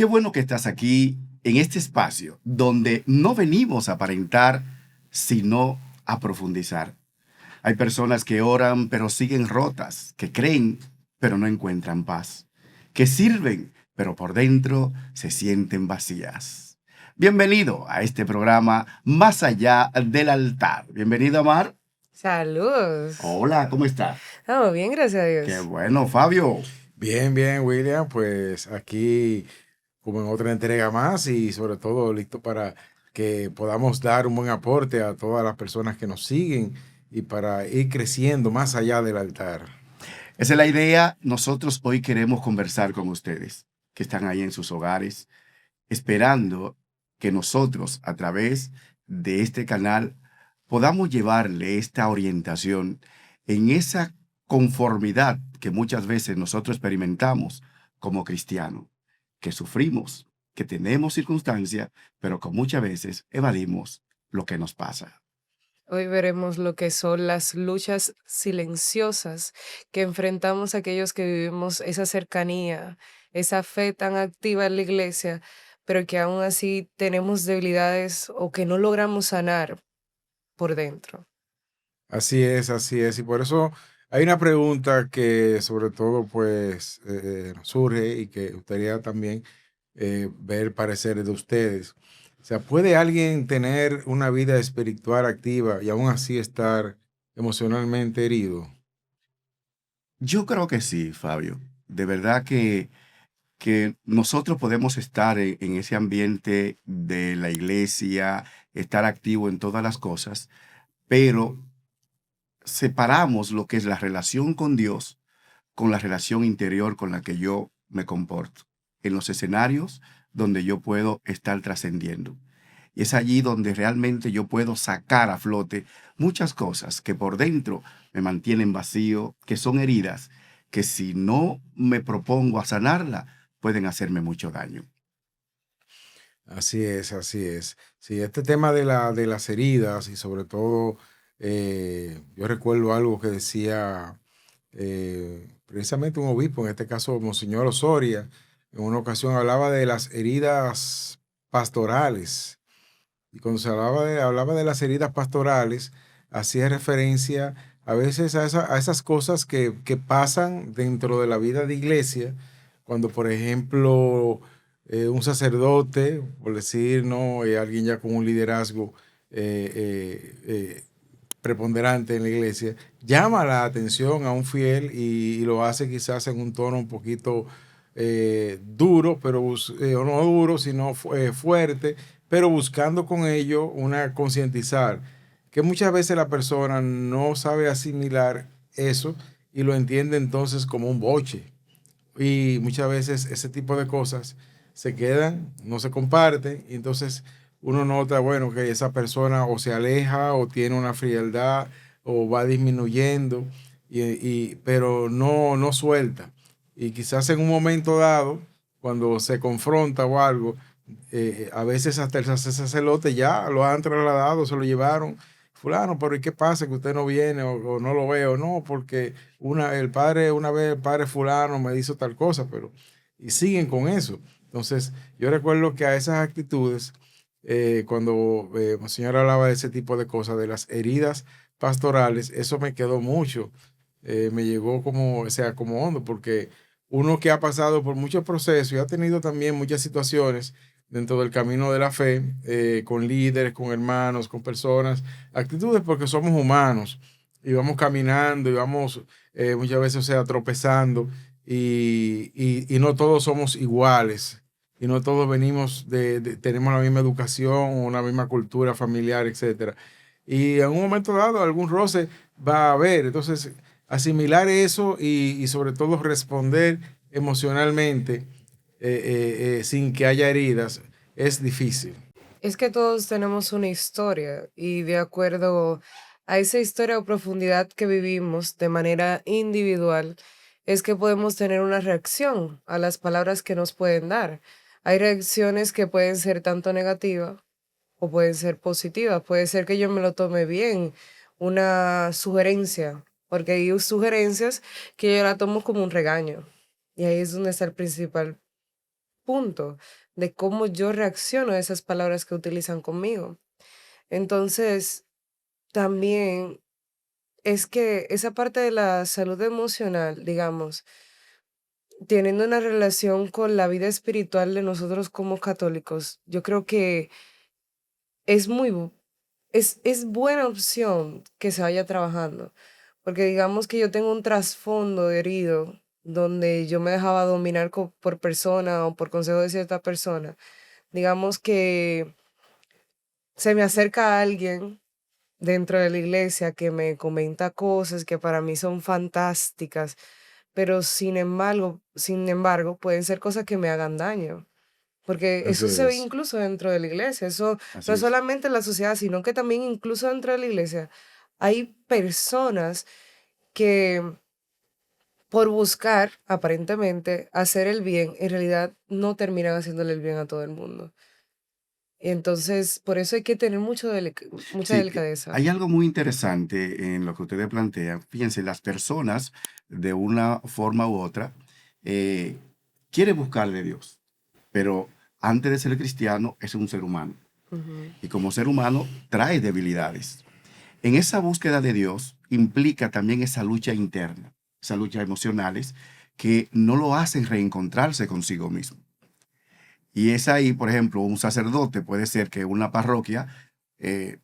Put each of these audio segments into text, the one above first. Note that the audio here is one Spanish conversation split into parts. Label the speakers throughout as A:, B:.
A: Qué bueno que estás aquí en este espacio donde no venimos a aparentar, sino a profundizar. Hay personas que oran pero siguen rotas, que creen pero no encuentran paz, que sirven pero por dentro se sienten vacías. Bienvenido a este programa Más allá del altar. Bienvenido, Amar.
B: Saludos.
A: Hola, ¿cómo está?
B: Estamos bien, gracias a
A: Qué
B: Dios.
A: bueno, Fabio.
C: Bien, bien, William, pues aquí como en otra entrega más y sobre todo listo para que podamos dar un buen aporte a todas las personas que nos siguen y para ir creciendo más allá del altar.
A: Esa es la idea. Nosotros hoy queremos conversar con ustedes que están ahí en sus hogares, esperando que nosotros a través de este canal podamos llevarle esta orientación en esa conformidad que muchas veces nosotros experimentamos como cristianos, que sufrimos, que tenemos circunstancias, pero que muchas veces evadimos lo que nos pasa.
B: Hoy veremos lo que son las luchas silenciosas que enfrentamos aquellos que vivimos esa cercanía, esa fe tan activa en la iglesia, pero que aún así tenemos debilidades o que no logramos sanar por dentro.
C: Así es. Y por eso hay una pregunta que sobre todo pues surge y que gustaría también ver el parecer de ustedes. O sea, ¿puede alguien tener una vida espiritual activa y aún así estar emocionalmente herido?
A: Yo creo que sí, Fabio. De verdad que nosotros podemos estar en ese ambiente de la iglesia, estar activo en todas las cosas, pero separamos lo que es la relación con Dios con la relación interior con la que yo me comporto, en los escenarios donde yo puedo estar trascendiendo. Y es allí donde realmente yo puedo sacar a flote muchas cosas que por dentro me mantienen vacío, que son heridas, que si no me propongo a sanarla, pueden hacerme mucho daño.
C: Así es, así es. Sí, este tema de las heridas y sobre todo, yo recuerdo algo que decía precisamente un obispo, en este caso Monseñor Osoria, en una ocasión hablaba de las heridas pastorales. Y cuando hablaba de las heridas pastorales, hacía referencia a veces a esas cosas que pasan dentro de la vida de iglesia, cuando por ejemplo un sacerdote, por decir, ¿no? Alguien ya con un liderazgo eh, eh, eh, preponderante en la iglesia, llama la atención a un fiel y lo hace quizás en un tono un poquito duro, pero o no duro, sino fuerte, pero buscando con ello una concientizar, que muchas veces la persona no sabe asimilar eso y lo entiende entonces como un boche. Y muchas veces ese tipo de cosas se quedan, no se comparten, y entonces uno nota, bueno, que esa persona o se aleja o tiene una frialdad o va disminuyendo, pero no suelta. Y quizás en un momento dado, cuando se confronta o algo, a veces hasta el sacerdote ya lo han trasladado, se lo llevaron. Fulano, pero ¿y qué pasa que usted no viene o no lo veo? No, porque una vez el padre fulano me hizo tal cosa, pero y siguen con eso. Entonces, yo recuerdo que a esas actitudes, cuando Monseñor hablaba de ese tipo de cosas, de las heridas pastorales, eso me quedó mucho. Me llegó como, o sea, como hondo, porque uno que ha pasado por muchos procesos y ha tenido también muchas situaciones dentro del camino de la fe, con líderes, con hermanos, con personas, actitudes porque somos humanos y vamos caminando y vamos muchas veces, o sea, tropezando y no todos somos iguales y no todos venimos tenemos la misma educación o una misma cultura familiar, etcétera. Y en un momento dado algún roce va a haber, entonces asimilar eso y sobre todo responder emocionalmente sin que haya heridas es difícil.
B: Es que todos tenemos una historia y de acuerdo a esa historia o profundidad que vivimos de manera individual, es que podemos tener una reacción a las palabras que nos pueden dar. Hay reacciones que pueden ser tanto negativas o pueden ser positivas. Puede ser que yo me lo tome bien, una sugerencia, porque hay sugerencias que yo la tomo como un regaño. Y ahí es donde está el principal punto de cómo yo reacciono a esas palabras que utilizan conmigo. Entonces, también es que esa parte de la salud emocional, digamos, teniendo una relación con la vida espiritual de nosotros como católicos, yo creo que es es buena opción que se vaya trabajando, porque digamos que yo tengo un trasfondo herido donde yo me dejaba dominar por persona o por consejo de cierta persona. Digamos que se me acerca alguien dentro de la iglesia que me comenta cosas que para mí son fantásticas, pero sin embargo, pueden ser cosas que me hagan daño. Porque
C: Así
B: eso se ve
C: es.
B: incluso dentro de la iglesia, eso no
A: Así
B: es
A: es.
B: solamente en la sociedad, sino que también incluso dentro de la iglesia hay personas que por buscar aparentemente hacer el bien, en realidad no terminan haciéndole el bien a todo el mundo. Entonces, por eso hay que tener mucha
A: Sí,
B: delicadeza.
A: hay algo muy interesante en lo que ustedes plantean. Fíjense, las personas, de una forma u otra, eh, quieren buscar de Dios, pero antes de ser cristiano es un ser humano.
B: Ujú.
A: Y como ser humano trae debilidades. En esa búsqueda de Dios implica también esa lucha interna, esas luchas emocionales que no lo hacen reencontrarse consigo mismo. Y es ahí, por ejemplo, un sacerdote puede ser que una parroquia,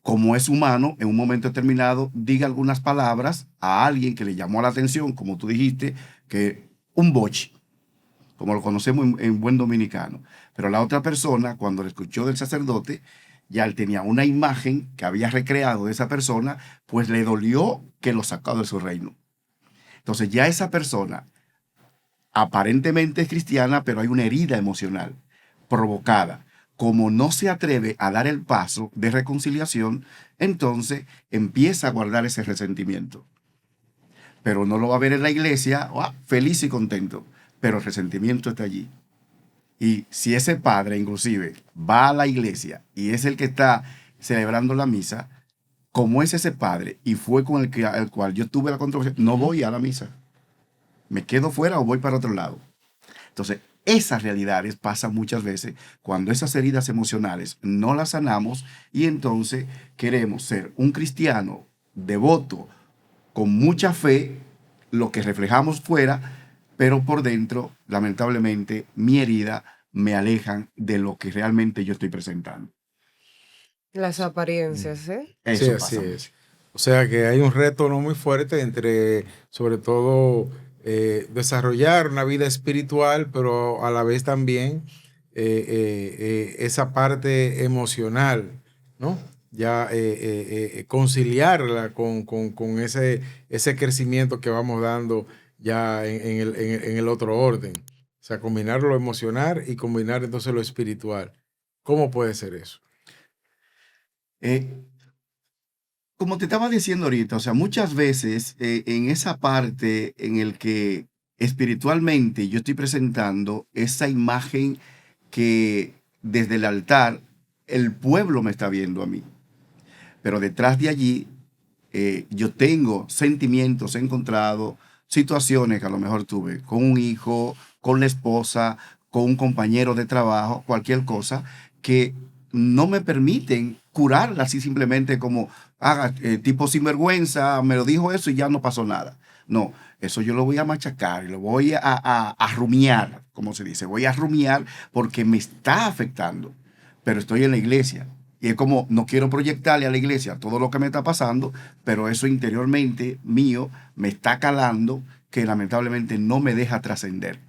A: como es humano, en un momento determinado diga algunas palabras a alguien que le llamó la atención, como tú dijiste, que un boche, como lo conocemos en buen dominicano. Pero la otra persona, cuando le escuchó del sacerdote, ya él tenía una imagen que había recreado de esa persona, pues le dolió que lo sacó de su reino. Entonces ya esa persona aparentemente es cristiana, pero hay una herida emocional provocada. Como no se atreve a dar el paso de reconciliación, entonces empieza a guardar ese resentimiento. Pero no lo va a ver en la iglesia, feliz y contento, pero el resentimiento está allí. Y si ese padre inclusive va a la iglesia y es el que está celebrando la misa, como es ese padre y fue con el cual yo tuve la controversia, no voy a la misa. Me quedo fuera o voy para otro lado. Entonces, esas realidades pasan muchas veces cuando esas heridas emocionales no las sanamos y entonces queremos ser un cristiano devoto, con mucha fe, lo que reflejamos fuera, pero por dentro, lamentablemente, mi herida me alejan de lo que realmente yo estoy presentando.
B: Las
C: Mm.
B: apariencias, ¿eh?
C: Sí,
A: Eso
C: así
A: pasa mucho.
C: es. O sea que hay un reto no muy fuerte entre, sobre todo, desarrollar una vida espiritual, pero a la vez también esa parte emocional, ¿no? Ya conciliarla con ese crecimiento que vamos dando ya en el otro orden. O sea, combinar lo emocional y combinar entonces lo espiritual. ¿Cómo puede ser eso?
A: Eh, Como te estaba diciendo ahorita, o sea, muchas veces en esa parte en el que espiritualmente yo estoy presentando esa imagen que desde el altar el pueblo me está viendo a mí, pero detrás de allí yo tengo sentimientos encontrados, situaciones que a lo mejor tuve con un hijo, con la esposa, con un compañero de trabajo, cualquier cosa, que no me permiten curarla así simplemente como haga tipo sinvergüenza, me lo dijo eso y ya no pasó nada. No, eso yo lo voy a machacar y lo voy a rumiar, como se dice, voy a rumiar porque me está afectando, pero estoy en la iglesia. Y es como, no quiero proyectarle a la iglesia todo lo que me está pasando, pero eso interiormente mío me está calando que lamentablemente no me deja trascender.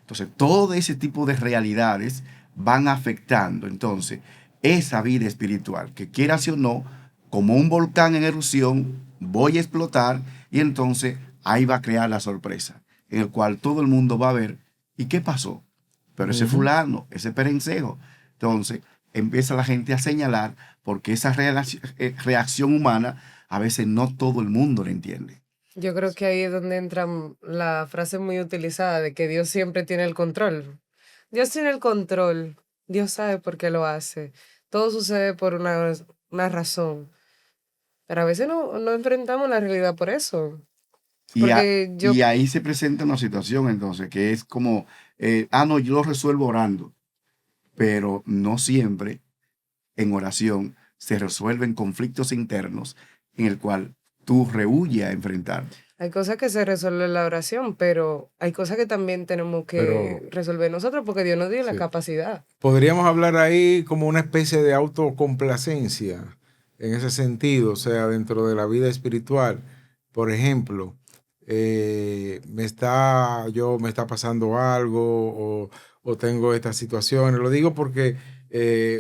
A: Entonces, todo ese tipo de realidades van afectando entonces esa vida espiritual, que quieras o no, como un volcán en erupción, voy a explotar y entonces ahí va a crear la sorpresa, en el cual todo el mundo va a ver, ¿y qué pasó? Pero ese
C: Ujú.
A: fulano, ese perencejo. Entonces, empieza la gente a señalar porque esa reacción humana a veces no todo el mundo la entiende.
B: Yo creo que ahí es donde entra la frase muy utilizada de que Dios siempre tiene el control. Dios tiene el control. Dios sabe por qué lo hace. Todo sucede por una razón. Pero a veces no enfrentamos la realidad por eso.
A: Y,
B: Porque yo,
A: y ahí se presenta una situación entonces que es como, no, yo lo resuelvo orando. pero no siempre en oración se resuelven conflictos internos en el cual tú rehuyes a enfrentar.
B: Hay cosas que se resuelven en la oración, pero hay cosas que también tenemos que
C: Pero
B: resolver nosotros porque Dios nos dio la
C: sí.
B: capacidad.
C: Podríamos hablar ahí como una especie de autocomplacencia en ese sentido, o sea, dentro de la vida espiritual. Por ejemplo, me está pasando algo o tengo estas situaciones. Lo digo porque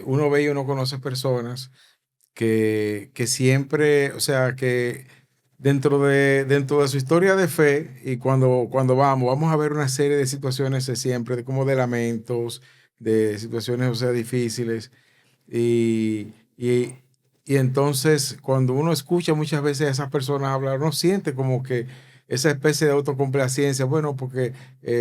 C: uno ve y uno conoce personas que siempre, o sea, que dentro de su historia de fe y cuando vamos a ver una serie de situaciones siempre como de lamentos, de situaciones, o sea, difíciles. Y, y, y entonces cuando uno escucha muchas veces a esas personas hablar, uno siente como que esa especie de autocomplacencia, bueno, porque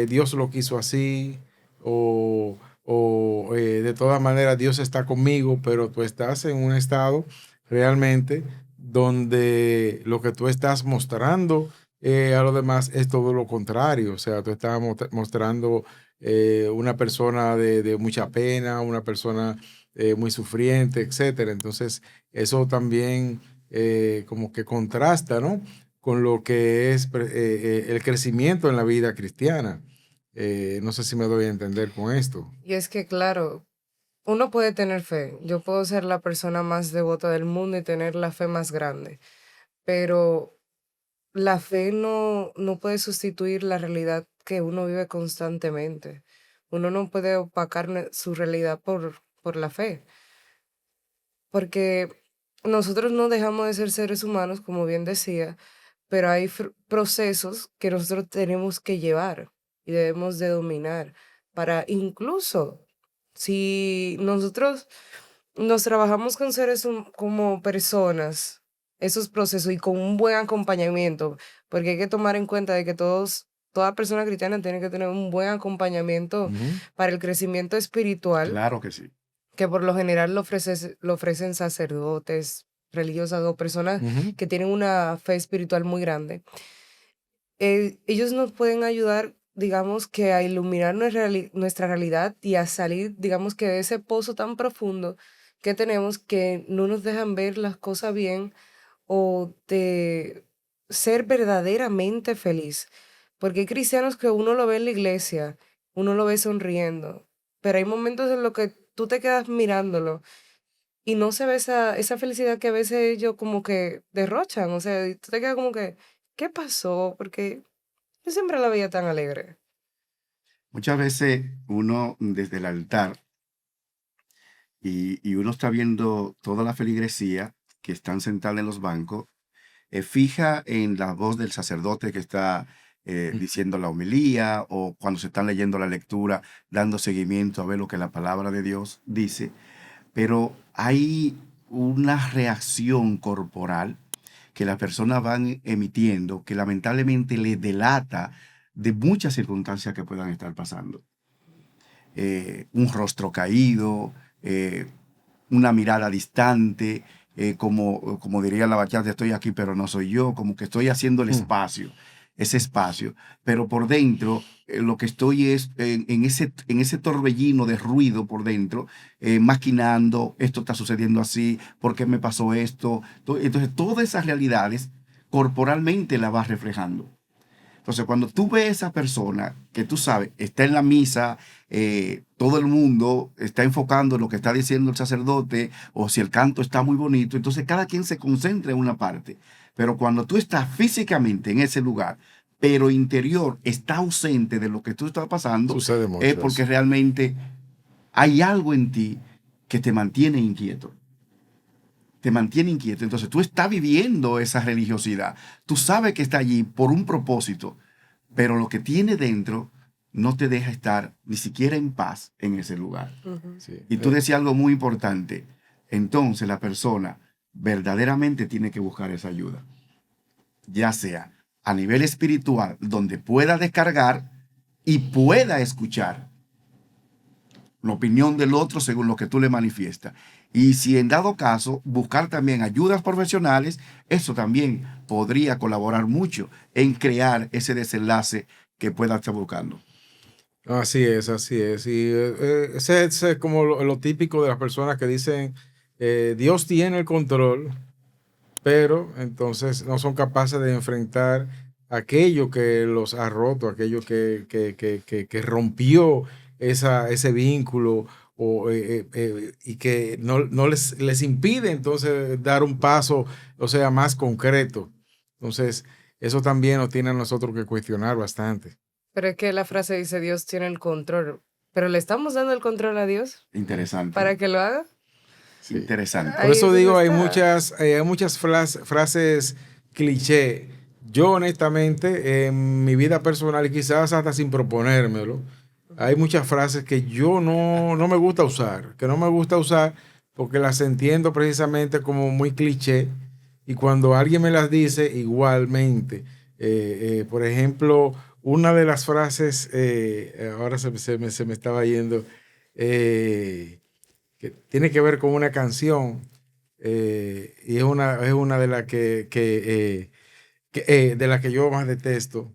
C: Dios lo quiso así, de todas maneras Dios está conmigo, pero tú estás en un estado realmente donde lo que tú estás mostrando a los demás es todo lo contrario. O sea, tú estás mostrando una persona de mucha pena, una persona muy sufriente, etcétera. Entonces, eso también como que contrasta, ¿no? Con lo que es el crecimiento en la vida cristiana. No sé si me doy a entender con esto.
B: Y es que, claro, uno puede tener fe. Yo puedo ser la persona más devota del mundo y tener la fe más grande, pero la fe no puede sustituir la realidad que uno vive constantemente. Uno no puede opacar su realidad por la fe, porque nosotros no dejamos de ser seres humanos, como bien decía, pero hay procesos que nosotros tenemos que llevar y debemos de dominar para incluso si nosotros nos trabajamos con seres como personas, esos procesos y con un buen acompañamiento, porque hay que tomar en cuenta de que toda persona cristiana tiene que tener un buen acompañamiento
C: Ujú.
B: para el crecimiento espiritual,
A: Claro que sí.
B: que por lo general lo ofrecen sacerdotes, religiosas o personas
C: Ujú.
B: que tienen una fe espiritual muy grande. Ellos nos pueden ayudar, digamos, que a iluminar nuestra realidad y a salir, digamos, que de ese pozo tan profundo que tenemos que no nos dejan ver las cosas bien o de ser verdaderamente feliz. Porque hay cristianos que uno lo ve en la iglesia, uno lo ve sonriendo, pero hay momentos en los que tú te quedas mirándolo y no se ve esa felicidad que a veces ellos como que derrochan. O sea, y tú te quedas como que, ¿qué pasó? Porque yo siempre la veía tan alegre.
A: Muchas veces uno desde el altar y uno está viendo toda la feligresía que están sentada en los bancos, fija en la voz del sacerdote que está diciendo la homilía o cuando se están leyendo la lectura, dando seguimiento a ver lo que la palabra de Dios dice, pero hay una reacción corporal que las personas van emitiendo que lamentablemente le delata de muchas circunstancias que puedan estar pasando. Un rostro caído, una mirada distante, como diría la bachata, estoy aquí pero no soy yo, como que estoy haciendo el
C: Mm.
A: espacio, ese espacio, pero por dentro lo que estoy es en ese torbellino de ruido por dentro, maquinando, esto está sucediendo así, ¿por qué me pasó esto? Entonces todas esas realidades corporalmente las vas reflejando. Entonces, cuando tú ves a esa persona que tú sabes, está en la misa, todo el mundo está enfocando en lo que está diciendo el sacerdote, o si el canto está muy bonito, entonces cada quien se concentra en una parte. Pero cuando tú estás físicamente en ese lugar, pero interior está ausente de lo que tú estás pasando,
C: Sucede
A: es
C: mucho
A: porque
C: eso.
A: realmente hay algo en ti que te mantiene inquieto. Te mantiene inquieto. Entonces tú estás viviendo esa religiosidad. Tú sabes que está allí por un propósito, pero lo que tiene dentro no te deja estar ni siquiera en paz en ese lugar.
B: Ujú.
C: Sí.
A: Y tú decías algo muy importante. Entonces la persona verdaderamente tiene que buscar esa ayuda, ya sea a nivel espiritual, donde pueda descargar y pueda escuchar la opinión del otro según lo que tú le manifiestas. Y si en dado caso, buscar también ayudas profesionales, eso también podría colaborar mucho en crear ese desenlace que pueda estar buscando.
C: Así es, así es. Y ese es como lo típico de las personas que dicen, Dios tiene el control, pero entonces no son capaces de enfrentar aquello que los ha roto, aquello que rompió ese vínculo y que no les impide entonces dar un paso, o sea, más concreto. Entonces, eso también nos tiene a nosotros que cuestionar bastante.
B: Pero es que la frase dice Dios tiene el control. Pero le estamos dando el control a Dios
A: Interesante,
B: para que lo haga.
C: Sí. Por
A: interesante.
B: Ahí es
C: eso
B: donde
C: digo,
B: está.
C: hay muchas frases cliché. Yo honestamente, en mi vida personal y quizás hasta sin proponérmelo, hay muchas frases que yo no me gusta usar, que no me gusta usar porque las entiendo precisamente como muy cliché y cuando alguien me las dice igualmente. Por ejemplo, una de las frases, ahora se me estaba yendo, eh, que tiene que ver con una canción y es una de las de la que yo más detesto.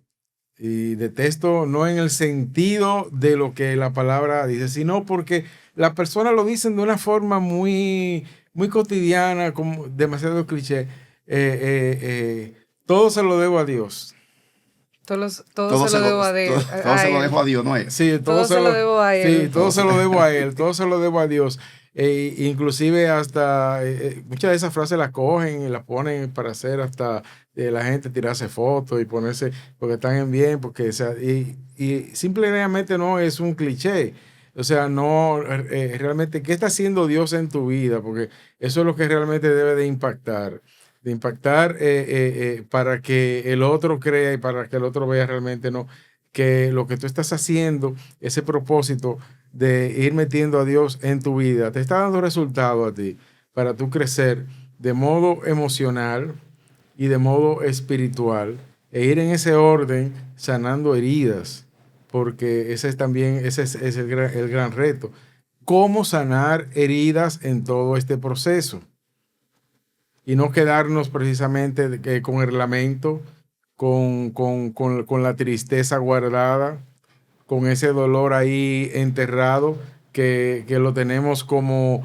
C: Y detesto no en el sentido de lo que la palabra dice, sino porque las personas lo dicen de una forma muy cotidiana, como demasiado cliché. Todo se lo debo a Dios.
B: Todo se lo debo
A: Todo
B: a
A: se lo dejo
B: él.
A: a Dios, ¿no es?
C: Sí,
B: Todo se lo debo a
C: sí,
B: él.
C: todo
A: Todo
C: se
A: se,
C: lo debo a él, todo se lo debo a Dios. Inclusive hasta muchas de esas frases las cogen y las ponen para hacer hasta la gente tirarse fotos y ponerse porque están en bien, porque o sea, y simplemente no es un cliché. O sea, no realmente, ¿qué está haciendo Dios en tu vida? Porque eso es lo que realmente debe de impactar para que el otro crea y para que el otro vea realmente no que lo que tú estás haciendo, ese propósito de ir metiendo a Dios en tu vida, te está dando resultado a ti para tú crecer de modo emocional y de modo espiritual e ir en ese orden sanando heridas, porque ese es también es el gran reto. ¿Cómo sanar heridas en todo este proceso? Y no quedarnos precisamente con el lamento, con la tristeza guardada, con ese dolor ahí enterrado, que lo tenemos como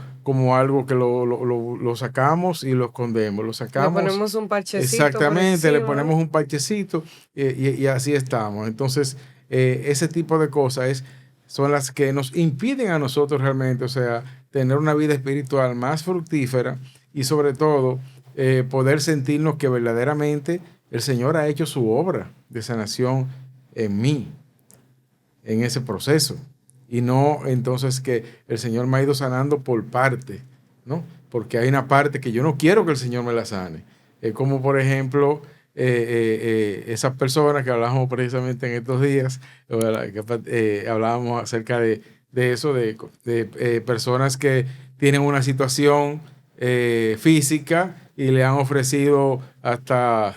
C: algo que lo sacamos y lo escondemos. Lo
B: Le
C: sacamos
B: ponemos un parchecito por
C: exactamente, le
B: encima.
C: ponemos un parchecito y así estamos. Entonces, ese tipo de cosas son las que nos impiden a nosotros realmente, o sea, tener una vida espiritual más fructífera y sobre todo poder sentirnos que verdaderamente el Señor ha hecho su obra de sanación en mí en ese proceso. Y no entonces que el Señor me ha ido sanando por parte, ¿no? Porque hay una parte que yo no quiero que el Señor me la sane. Como por ejemplo, esas personas que hablábamos precisamente en estos días, hablábamos acerca de eso, de personas que tienen una situación física y le han ofrecido hasta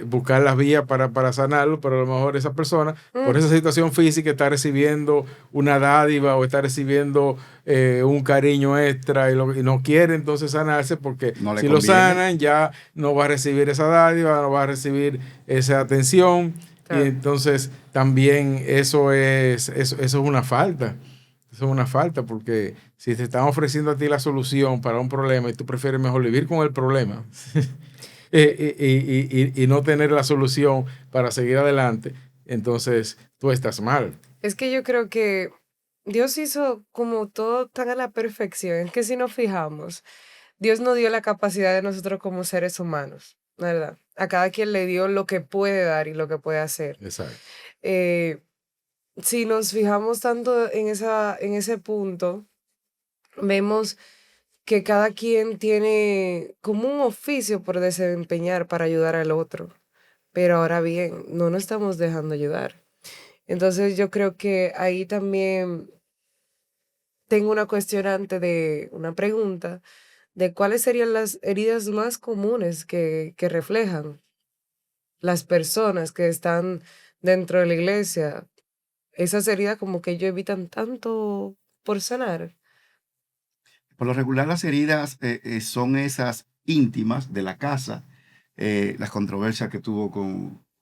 C: buscar las vías para sanarlo, pero a lo mejor esa persona, por
B: Mm,
C: esa situación física, está recibiendo una dádiva o está recibiendo un cariño extra y no quiere entonces sanarse porque
A: no le
C: si lo
A: conviene.
C: sanan ya no va a recibir esa dádiva, no va a recibir esa atención y
B: claro.
C: entonces también eso es una falta. Eso es una falta porque si te están ofreciendo a ti la solución para un problema y tú prefieres mejor vivir con el problema y no tener la solución para seguir adelante, entonces tú estás mal.
B: Es que yo creo que Dios hizo como todo tan a la perfección. Es que si nos fijamos, Dios nos dio la capacidad de nosotros como seres humanos, ¿verdad? A cada quien le dio lo que puede dar y lo que puede hacer.
C: Exacto.
B: Eh, si nos fijamos tanto en ese punto, vemos que cada quien tiene como un oficio por desempeñar para ayudar al otro. Pero ahora bien, no nos estamos dejando ayudar. Entonces yo creo que ahí también tengo una cuestionante de una pregunta de cuáles serían las heridas más comunes que reflejan las personas que están dentro de la iglesia. Esas heridas como que ellos evitan tanto por sanar.
A: Por lo regular, las heridas son esas íntimas de la casa, las controversias que tuvo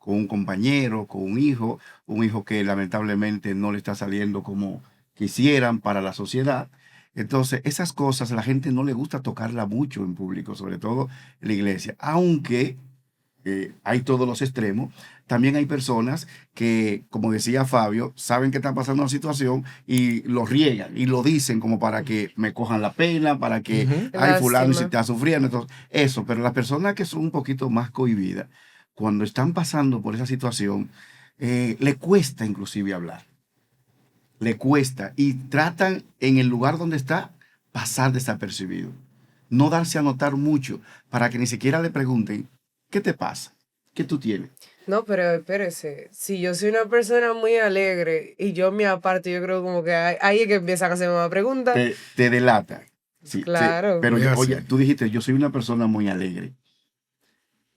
A: con un compañero, con un hijo que lamentablemente no le está saliendo como quisieran para la sociedad. Entonces, esas cosas a la gente no le gusta tocarla mucho en público, sobre todo en la iglesia, aunque hay todos los extremos. También hay personas que, como decía Fabio, saben que está pasando una situación y lo riegan y lo dicen como para que me cojan la pena, para que,
C: Ujú.
A: ay, fulano si
B: Lástima.
A: está sufriendo. Entonces, eso, pero las personas que son un poquito más cohibidas, cuando están pasando por esa situación, le cuesta inclusive hablar, le cuesta y tratan en el lugar donde está pasar desapercibido, no darse a notar mucho para que ni siquiera le pregunten, ¿qué te pasa? ¿Qué tú tienes?
B: No, pero espérese, si yo soy una persona muy alegre y yo me aparto, yo creo como que ahí es que empiezan a hacerme más preguntas.
A: Te delata. Sí, sí,
B: Claro,
A: pero
C: Es
A: oye,
C: así.
A: tú dijiste, yo soy una persona muy alegre,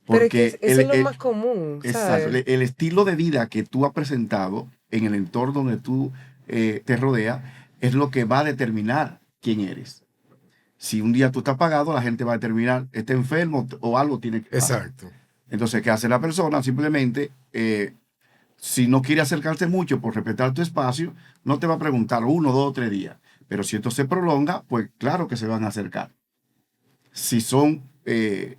B: pero es que
A: porque
B: eso es lo más común,
A: exacto,
B: ¿sabes?
A: el estilo de vida que tú has presentado en el entorno donde tú te rodeas es lo que va a determinar quién eres. Si un día tú estás apagado, la gente va a determinar, está enfermo o algo tiene que pasar.
C: Exacto.
A: Entonces, ¿qué hace la persona? Simplemente, si no quiere acercarse mucho por respetar tu espacio, no te va a preguntar 1, 2, 3 días. Pero si esto se prolonga, pues claro que se van a acercar. Si son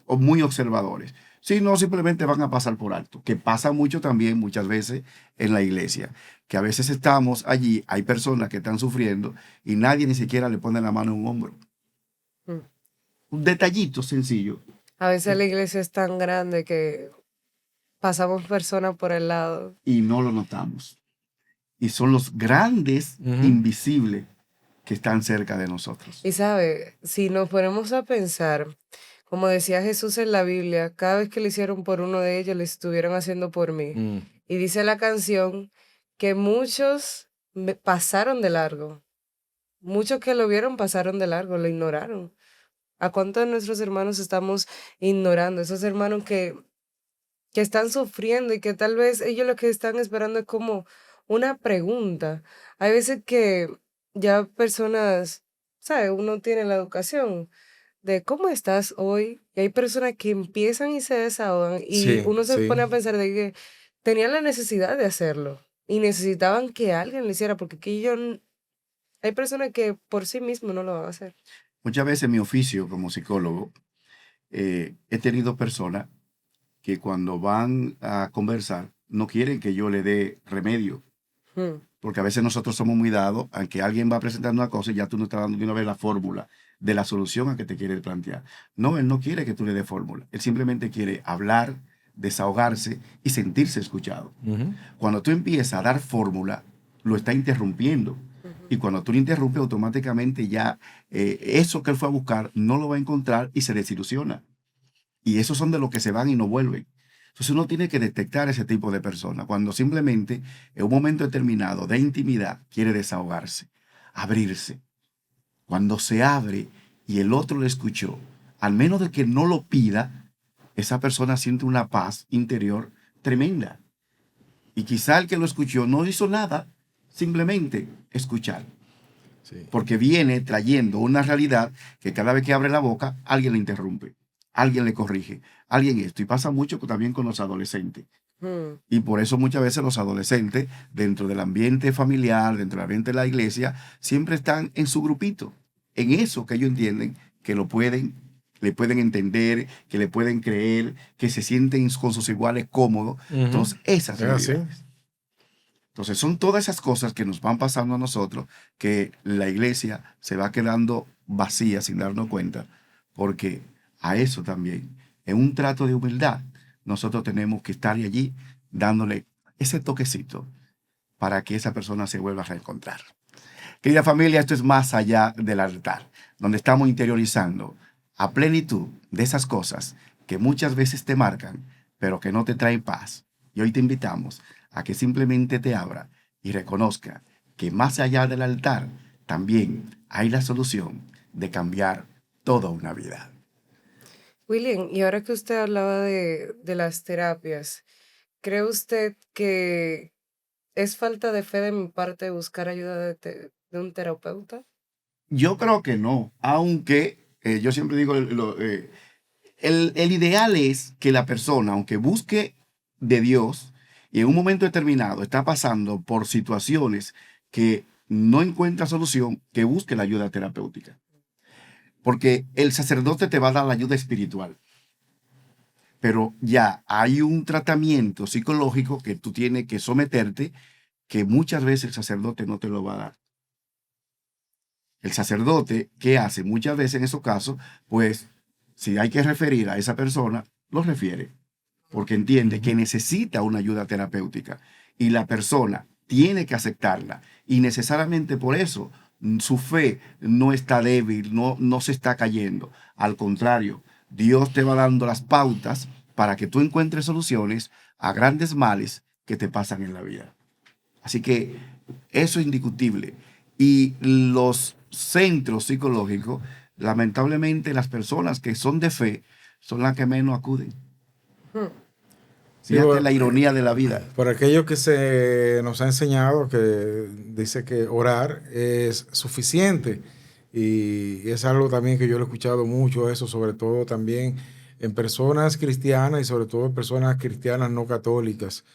A: muy observadores. Si no, simplemente van a pasar por alto. Que pasa mucho también, muchas veces, en la iglesia. Que a veces estamos allí, hay personas que están sufriendo y nadie ni siquiera le pone la mano en un hombro.
B: Mm.
A: Un detallito sencillo
B: A veces la iglesia es tan grande que pasamos personas por el lado.
A: y no lo notamos. Y son los grandes
C: Ujú.
A: invisibles que están cerca de nosotros.
B: Y sabe, si nos ponemos a pensar, como decía Jesús en la Biblia, cada vez que lo hicieron por uno de ellos, lo estuvieron haciendo por mí.
C: Mm.
B: Y dice la canción que muchos pasaron de largo. Muchos que lo vieron pasaron de largo, lo ignoraron. ¿A cuántos de nuestros hermanos estamos ignorando? Esos hermanos que están sufriendo y que tal vez ellos lo que están esperando es como una pregunta. Hay veces que ya personas, ¿sabes? Uno tiene la educación de cómo estás hoy y hay personas que empiezan y se desahogan y
C: Sí,
B: uno se
C: sí.
B: pone a pensar de que tenían la necesidad de hacerlo y necesitaban que alguien lo hiciera porque aquí hay personas que por sí mismos no lo van a hacer.
A: Muchas veces en mi oficio como psicólogo, he tenido personas que cuando van a conversar no quieren que yo le dé remedio,
B: Hmm.
A: porque a veces nosotros somos muy dados a que alguien va presentando una cosa y ya tú no estás dando de una vez la fórmula de la solución a que te quiere plantear. No, él no quiere que tú le des fórmula, él simplemente quiere hablar, desahogarse y sentirse escuchado.
C: Ujú.
A: Cuando tú empiezas a dar fórmula, lo está interrumpiendo.
B: Ujú.
A: Y cuando tú lo interrumpes, automáticamente ya eso que él fue a buscar no lo va a encontrar y se desilusiona. Y esos son de los que se van y no vuelven. Entonces uno tiene que detectar ese tipo de personas cuando simplemente en un momento determinado de intimidad quiere desahogarse, abrirse. Cuando se abre y el otro le escuchó, al menos de que no lo pida, esa persona siente una paz interior tremenda. Y quizá el que lo escuchó no hizo nada, simplemente escuchar.
C: Sí.
A: Porque viene trayendo una realidad que cada vez que abre la boca, alguien le interrumpe, alguien le corrige, alguien esto. Y pasa mucho también con los adolescentes.
B: Hmm.
A: Y por eso muchas veces los adolescentes, dentro del ambiente familiar, dentro del ambiente de la iglesia, siempre están en su grupito, en eso que ellos entienden que le pueden entender, que le pueden creer, que se sienten con sus iguales cómodos.
C: Ujú.
A: Entonces, esas
C: Es así.
A: realidades. Entonces son todas esas cosas que nos van pasando a nosotros que la iglesia se va quedando vacía sin darnos cuenta, porque a eso también, en un trato de humildad, nosotros tenemos que estar allí dándole ese toquecito para que esa persona se vuelva a reencontrar. Querida familia, esto es más allá del altar, donde estamos interiorizando a plenitud de esas cosas que muchas veces te marcan, pero que no te traen paz. Y hoy te invitamos a que simplemente te abra y reconozca que más allá del altar también hay la solución de cambiar toda una vida.
B: William, y ahora que usted hablaba de las terapias, ¿cree usted que es falta de fe de mi parte buscar ayuda de un terapeuta?
A: Yo creo que no, aunque yo siempre digo, el ideal es que la persona, aunque busque de Dios y en un momento determinado está pasando por situaciones que no encuentra solución, que busque la ayuda terapéutica. Porque el sacerdote te va a dar la ayuda espiritual, pero ya hay un tratamiento psicológico que tú tienes que someterte, que muchas veces el sacerdote no te lo va a dar. El sacerdote, ¿qué hace? Muchas veces en esos casos, pues, si hay que referir a esa persona, lo refiere, porque entiende que necesita una ayuda terapéutica y la persona tiene que aceptarla y necesariamente por eso su fe no está débil, no se está cayendo. Al contrario, Dios te va dando las pautas para que tú encuentres soluciones a grandes males que te pasan en la vida. Así que eso es indiscutible. Y los centros psicológicos, lamentablemente las personas que son de fe son las que menos acuden.
B: Hmm.
A: Fíjate la ironía de la vida.
C: Por aquello que se nos ha enseñado, que dice que orar es suficiente. Y es algo también que yo lo he escuchado mucho, eso, sobre todo también en personas cristianas y sobre todo en personas cristianas no católicas.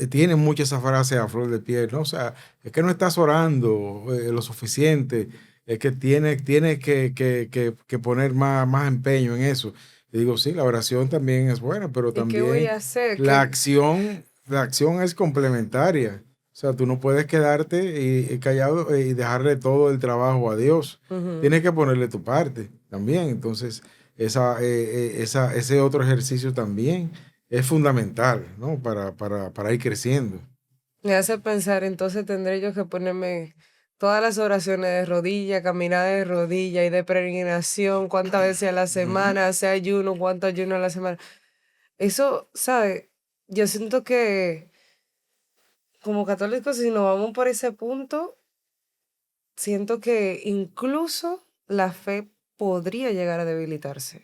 C: Tienen mucho esa frase a flor de piel, ¿no? O sea, es que no estás orando lo suficiente, es que tienes que poner más empeño en eso. Y digo, sí, la oración también es buena, pero
B: ¿Y qué voy
C: también
B: a hacer?
C: la acción es complementaria. O sea, tú no puedes quedarte y callado y dejarle todo el trabajo a Dios.
B: Ujú.
C: Tienes que ponerle tu parte también. Entonces, ese otro ejercicio también es fundamental, ¿no? Para ir creciendo.
B: Me hace pensar, entonces tendré yo que ponerme todas las oraciones de rodilla, caminar de rodilla y de peregrinación, cuántas veces a la semana, hacer ayuno, cuánto ayuno a la semana. Eso, ¿sabes? Yo siento que como católicos, si nos vamos por ese punto, siento que incluso la fe podría llegar a debilitarse.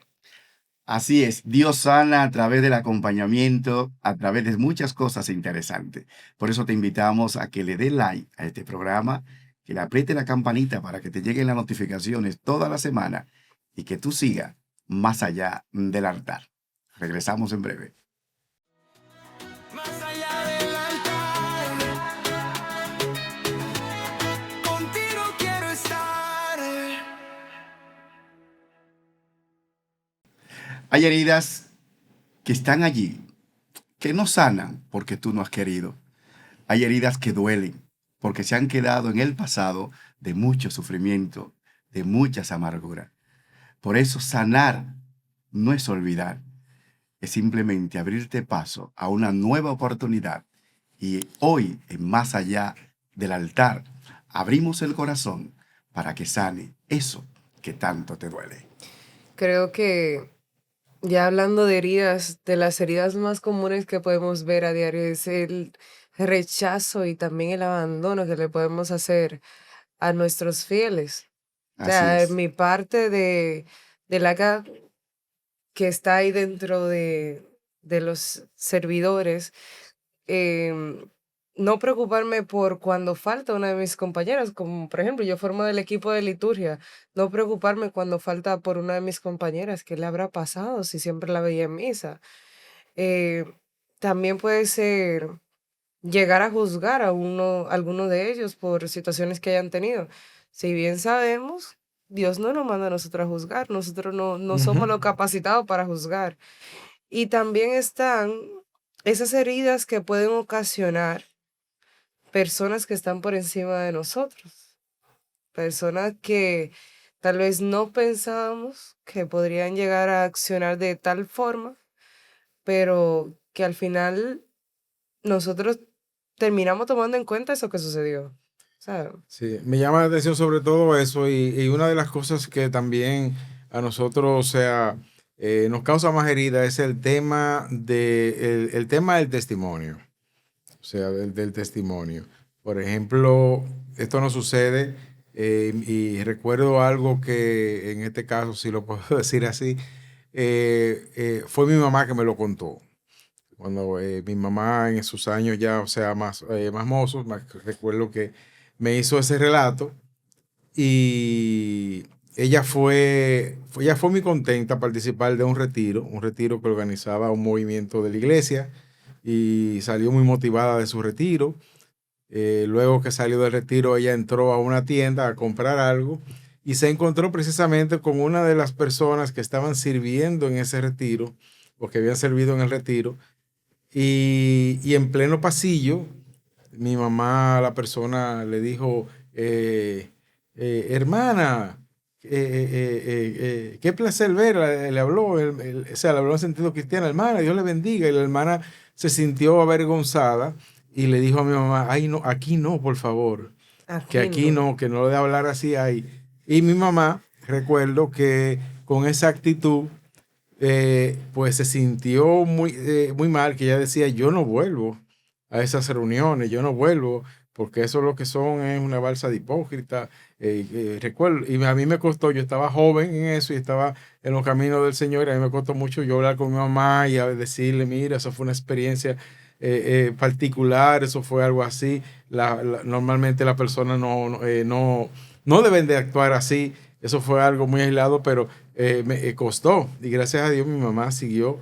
A: Así es, Dios sana a través del acompañamiento, a través de muchas cosas interesantes. Por eso te invitamos a que le dé like a este programa, que le apriete la campanita para que te lleguen las notificaciones toda la semana y que tú sigas más allá del altar. Regresamos en breve.
D: Más allá del altar, contigo quiero estar.
A: Hay heridas que están allí, que no sanan porque tú no has querido. Hay heridas que duelen porque se han quedado en el pasado de mucho sufrimiento, de muchas amarguras. Por eso sanar no es olvidar, es simplemente abrirte paso a una nueva oportunidad. Y hoy, en Más Allá del Altar, abrimos el corazón para que sane eso que tanto te duele.
B: Creo que ya hablando de heridas, de las heridas más comunes que podemos ver a diario es el rechazo y también el abandono que le podemos hacer a nuestros fieles. O
A: Así
B: sea, en
A: es.
B: mi parte de la que está ahí dentro de los servidores, em, no preocuparme por cuando falta una de mis compañeras, como por ejemplo yo formo del equipo de liturgia, no preocuparme cuando falta por una de mis compañeras, ¿qué le habrá pasado si siempre la veía en misa? Eh, También puede ser llegar a juzgar a alguno de ellos por situaciones que hayan tenido. Si bien sabemos, Dios no nos manda a nosotros a juzgar, nosotros no somos los capacitados para juzgar. Y también están esas heridas que pueden ocasionar personas que están por encima de nosotros, personas que tal vez no pensábamos que podrían llegar a accionar de tal forma, pero que al final nosotros terminamos tomando en cuenta eso que sucedió. ¿Sabes?
C: Sí, me llama la atención sobre todo eso y una de las cosas que también a nosotros, o sea, nos causa más herida es el tema del testimonio, o sea, del testimonio. Por ejemplo, esto no sucede y recuerdo algo que en este caso, si lo puedo decir así, fue mi mamá que me lo contó. Cuando mi mamá en sus años ya, o sea, más mozos, recuerdo que me hizo ese relato y ella fue ella fue muy contenta a participar de un retiro que organizaba un movimiento de la iglesia y salió muy motivada de su retiro. Luego que salió del retiro, ella entró a una tienda a comprar algo y se encontró precisamente con una de las personas que estaban sirviendo en ese retiro o que habían servido en el retiro. Y en pleno pasillo, mi mamá, la persona, le dijo, hermana, qué placer verla, le habló, o sea, le habló en sentido cristiano, hermana, Dios le bendiga, y la hermana se sintió avergonzada y le dijo a mi mamá, ay, no, aquí no, por favor, que aquí no, que no le debe hablar así ahí. Y mi mamá, recuerdo que con esa actitud, pues se sintió muy mal, que ella decía, yo no vuelvo a esas reuniones, yo no vuelvo, porque eso lo que son es una balsa de hipócrita. Recuerdo, y a mí me costó, yo estaba joven en eso y estaba en los caminos del Señor, y a mí me costó mucho yo hablar con mi mamá y a decirle, mira, eso fue una experiencia particular, eso fue algo así. Normalmente la persona no deben de actuar así, eso fue algo muy aislado, pero me costó, y gracias a Dios mi mamá siguió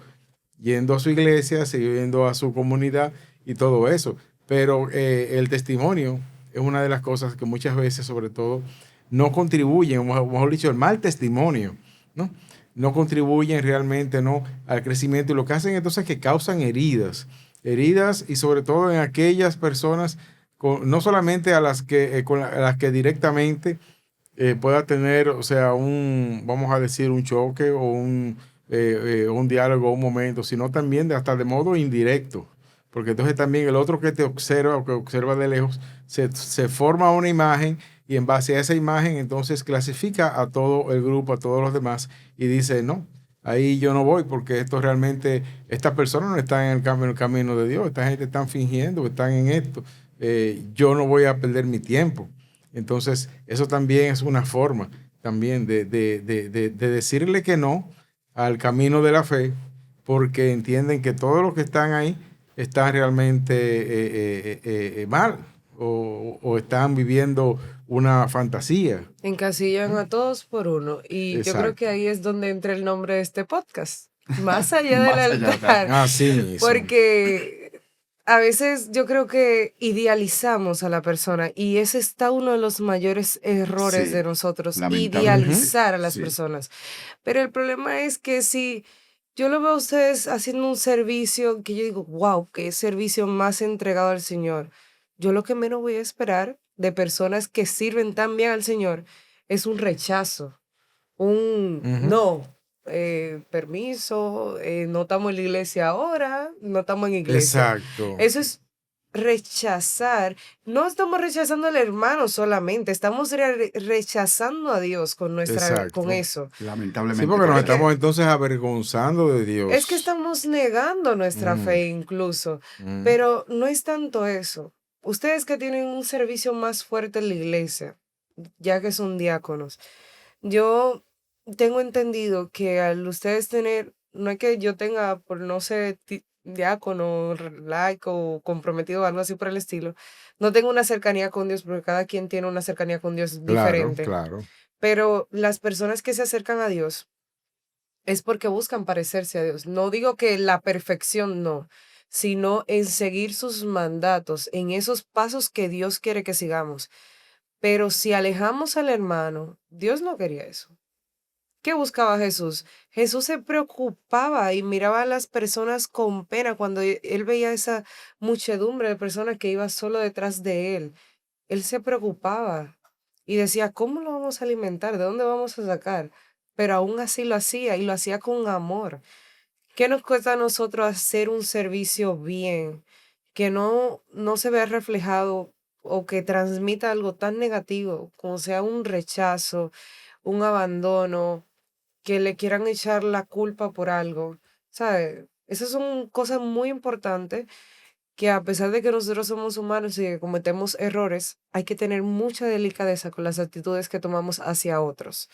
C: yendo a su iglesia, siguió yendo a su comunidad y todo eso. Pero el testimonio es una de las cosas que muchas veces, sobre todo, no contribuyen, o mejor dicho, el mal testimonio, ¿no? No contribuyen realmente, ¿no?, al crecimiento, y lo que hacen entonces es que causan heridas y sobre todo en aquellas personas, no solamente a las a las que directamente pueda tener, o sea, vamos a decir, un choque o un diálogo, un momento, sino también hasta de modo indirecto. Porque entonces también el otro que te observa o que observa de lejos, se forma una imagen y en base a esa imagen entonces clasifica a todo el grupo, a todos los demás y dice, no, ahí yo no voy porque esto realmente, estas personas no están en el camino de Dios, esta gente están fingiendo, están en esto, yo no voy a perder mi tiempo. Entonces, eso también es una forma también de decirle que no al camino de la fe, porque entienden que todos los que están ahí están realmente mal o están viviendo una fantasía.
B: Encasillan a todos por uno. Y yo creo que
C: Exacto.
B: ahí es donde entra el nombre de este podcast. Más allá del
A: Más allá de
B: altar.
C: Así mismo.
B: Porque a veces yo creo que idealizamos a la persona y ese está uno de los mayores errores de
A: Sí,
B: nosotros,
A: lamentablemente,
B: idealizar a las
A: sí.
B: personas. Pero el problema es que si yo lo veo a ustedes haciendo un servicio que yo digo, wow, qué servicio más entregado al Señor. Yo lo que menos voy a esperar de personas que sirven tan bien al Señor es un rechazo, un
C: Ujú.
B: no, permiso, no estamos en la iglesia ahora, no estamos en iglesia.
C: Exacto.
B: Eso es rechazar. No estamos rechazando al hermano solamente, estamos rechazando a Dios con con
C: Exacto.
B: eso.
C: Sí,
A: Lamentablemente
C: porque nos
A: pasa
B: Porque
C: estamos
A: eso.
C: entonces avergonzando de
B: es que
C: Dios.
B: estamos negando nuestra
C: Mm,
B: fe incluso,
C: mm.
B: pero no es tanto eso. Ustedes que tienen un servicio más fuerte en la iglesia, ya que son diáconos, yo tengo entendido que al ustedes tener, no es que yo tenga, por no ser diácono, laico o comprometido o algo así por el estilo, no tengo una cercanía con Dios porque cada quien tiene una cercanía con Dios
C: Claro,
B: diferente,
C: claro.
B: pero las personas que se acercan a Dios es porque buscan parecerse a Dios. No digo que la perfección no, sino en seguir sus mandatos, en esos pasos que Dios quiere que sigamos. Pero si alejamos al hermano, Dios no quería eso. ¿Qué buscaba Jesús? Jesús se preocupaba y miraba a las personas con pena cuando él veía esa muchedumbre de personas que iba solo detrás de él. Él se preocupaba y decía, ¿cómo lo vamos a alimentar? ¿De dónde vamos a sacar? Pero aún así lo hacía y lo hacía con amor. ¿Qué nos cuesta a nosotros hacer un servicio bien? Que no se vea reflejado o que transmita algo tan negativo como sea un rechazo, un abandono, que le quieran echar la culpa por algo. ¿Sabes? Esas son cosas muy importantes que a pesar de que nosotros somos humanos y que cometemos errores, hay que tener mucha delicadeza con las actitudes que tomamos hacia otros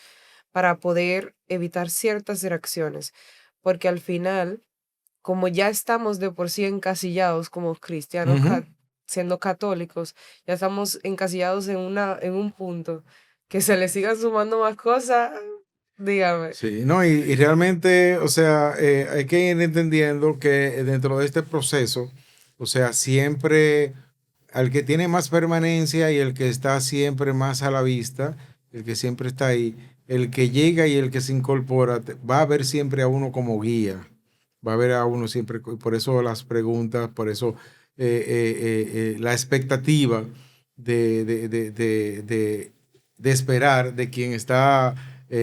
B: para poder evitar ciertas reacciones, porque al final, como ya estamos de por sí encasillados como cristianos,
C: Ujú.
B: siendo católicos, ya estamos encasillados en un punto, que se le sigan sumando más cosas, Dígame.
C: Sí, no, y realmente, o sea, hay que ir entendiendo que dentro de este proceso, o sea, siempre al que tiene más permanencia y el que está siempre más a la vista, el que siempre está ahí, el que llega y el que se incorpora, va a ver siempre a uno como guía, va a ver a uno siempre, por eso las preguntas, por eso la expectativa de esperar de quien está,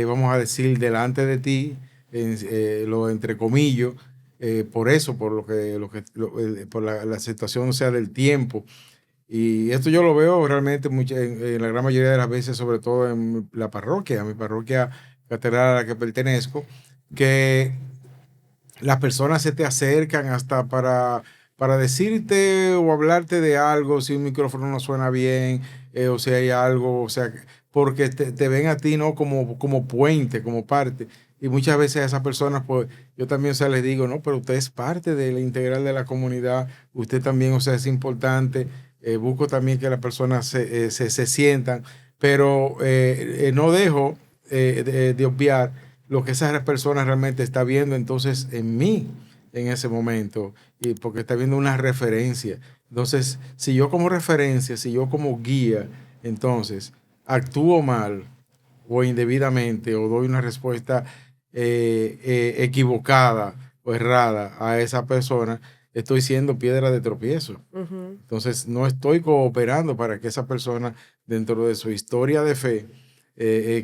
C: vamos a decir, delante de ti, lo entre comillas, por eso, por por la situación, o sea, del tiempo. Y esto yo lo veo realmente en la gran mayoría de las veces, sobre todo en la parroquia, mi parroquia catedral a la que pertenezco, que las personas se te acercan hasta para decirte o hablarte de algo, si un micrófono no suena bien, o si hay algo, o sea, porque te ven a ti, ¿no? Como puente, como parte. Y muchas veces a esas personas, pues, yo también, o sea, les digo, no, pero usted es parte de la integral de la comunidad, usted también, o sea, es importante. Busco también que las personas se sientan, pero no dejo de obviar lo que esa persona realmente está viendo entonces en mí en ese momento, y porque está viendo una referencia. Entonces, si yo como referencia, si yo como guía, entonces actúo mal o indebidamente o doy una respuesta equivocada o errada a esa persona, estoy siendo piedra de tropiezo.
B: Ujú.
C: Entonces, no estoy cooperando para que esa persona, dentro de su historia de fe,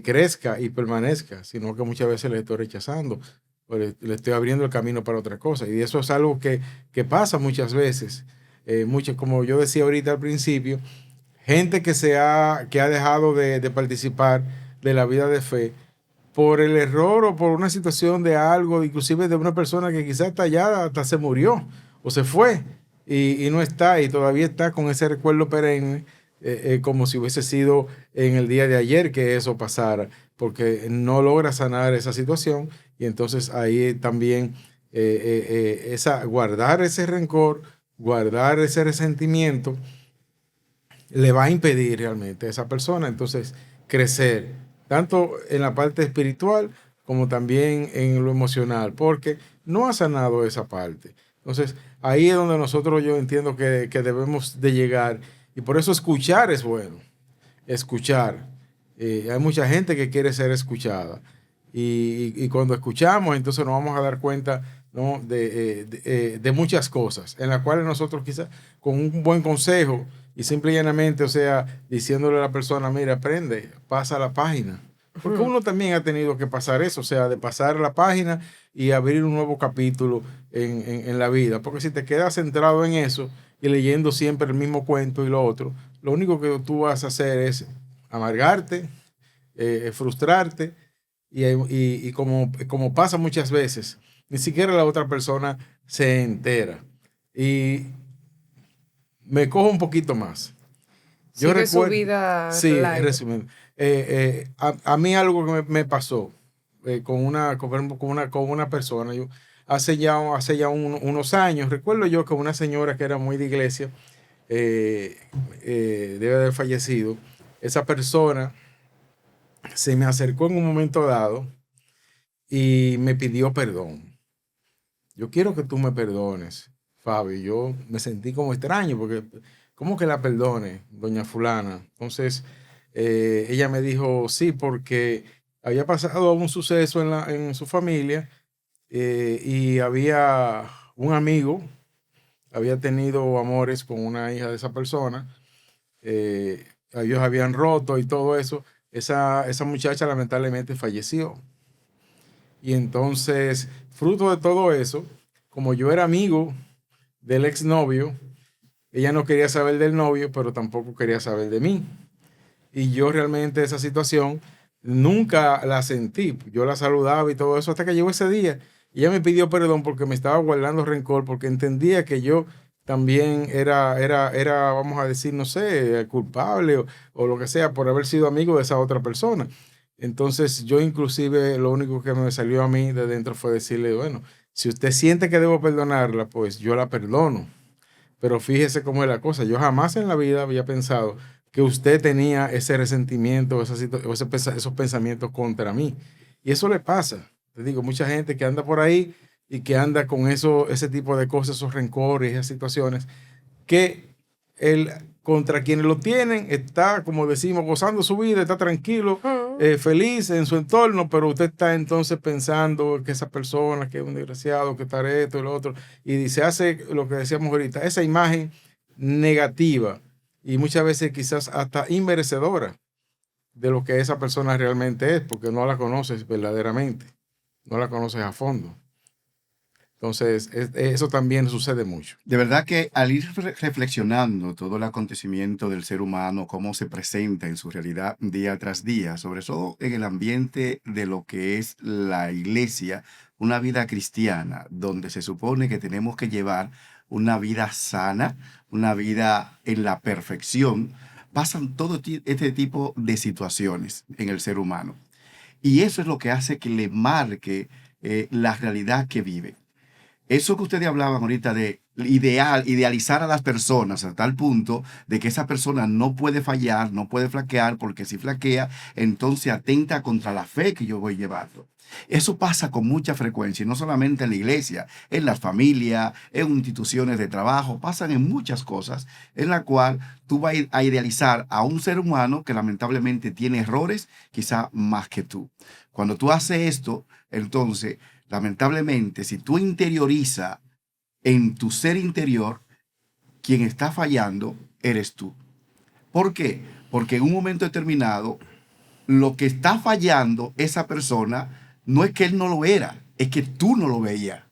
C: crezca y permanezca, sino que muchas veces le estoy rechazando, o le estoy abriendo el camino para otra cosa. Y eso es algo que pasa muchas veces. Como yo decía ahorita al principio, gente que ha dejado de participar de la vida de fe por el error o por una situación de algo, inclusive de una persona que quizás hasta se murió o se fue y no está y todavía está con ese recuerdo perenne, como si hubiese sido en el día de ayer que eso pasara, porque no logra sanar esa situación y entonces ahí también guardar ese rencor, guardar ese resentimiento le va a impedir realmente a esa persona entonces crecer, tanto en la parte espiritual como también en lo emocional, porque no ha sanado esa parte. Entonces, ahí es donde nosotros yo entiendo que debemos de llegar y por eso escuchar es bueno, escuchar. Hay mucha gente que quiere ser escuchada y cuando escuchamos entonces nos vamos a dar cuenta, ¿no? De muchas cosas en las cuales nosotros quizás con un buen consejo y simple y llanamente, o sea, diciéndole a la persona, mira, aprende, pasa la página. Porque
B: Ujú.
C: uno también ha tenido que pasar eso, o sea, de pasar la página y abrir un nuevo capítulo en la vida. Porque si te quedas centrado en eso y leyendo siempre el mismo cuento y lo otro, lo único que tú vas a hacer es amargarte, frustrarte y como pasa muchas veces, ni siquiera la otra persona se entera. Y me cojo un poquito más. Yo
B: Sigue su
C: recuerdo,
B: vida
C: sí, en
B: light.
C: resumen, a mí algo que me pasó con una persona, yo, hace ya unos años, recuerdo yo que una señora que era muy de iglesia, eh, debe haber fallecido, esa persona se me acercó en un momento dado y me pidió perdón. Yo quiero que tú me perdones, Fabio. Yo me sentí como extraño porque, ¿cómo que la perdone, doña fulana? Entonces, ella me dijo, sí, porque había pasado un suceso en su familia y había un amigo, había tenido amores con una hija de esa persona, ellos habían roto y todo eso. Esa muchacha lamentablemente falleció. Y entonces, fruto de todo eso, como yo era amigo del exnovio, ella no quería saber del novio, pero tampoco quería saber de mí. Y yo realmente esa situación nunca la sentí. Yo la saludaba y todo eso hasta que llegó ese día. Y ella me pidió perdón porque me estaba guardando rencor, porque entendía que yo también era, vamos a decir, no sé, culpable o lo que sea por haber sido amigo de esa otra persona. Entonces yo inclusive lo único que me salió a mí de dentro fue decirle, bueno, si usted siente que debo perdonarla, pues yo la perdono. Pero fíjese cómo es la cosa. Yo jamás en la vida había pensado que usted tenía ese resentimiento, esos pensamientos contra mí. Y eso le pasa. Te digo, mucha gente que anda por ahí y que anda con ese tipo de cosas, esos rencores, esas situaciones, que él, contra quienes lo tienen, está, como decimos, gozando su vida, está tranquilo, feliz en su entorno, pero usted está entonces pensando que esa persona, que es un desgraciado, que está esto y lo otro, y se hace lo que decíamos ahorita, esa imagen negativa y muchas veces quizás hasta inmerecedora de lo que esa persona realmente es, porque no la conoces verdaderamente, no la conoces a fondo. Entonces, eso también sucede mucho.
A: De verdad que al ir reflexionando todo el acontecimiento del ser humano, cómo se presenta en su realidad día tras día, sobre todo en el ambiente de lo que es la iglesia, una vida cristiana, donde se supone que tenemos que llevar una vida sana, una vida en la perfección, pasan todo este tipo de situaciones en el ser humano. Y eso es lo que hace que le marque la realidad que vive. Eso que ustedes hablaban ahorita de idealizar a las personas a tal punto de que esa persona no puede fallar, no puede flaquear, porque si flaquea, entonces atenta contra la fe que yo voy llevando. Eso pasa con mucha frecuencia, y no solamente en la iglesia, en las familias, en instituciones de trabajo, pasan en muchas cosas en la cual tú vas a idealizar a un ser humano que lamentablemente tiene errores, quizá más que tú. Cuando tú haces esto, entonces lamentablemente, si tú interiorizas en tu ser interior, quien está fallando eres tú. ¿Por qué? Porque en un momento determinado, lo que está fallando esa persona no es que él no lo era, es que tú no lo veías.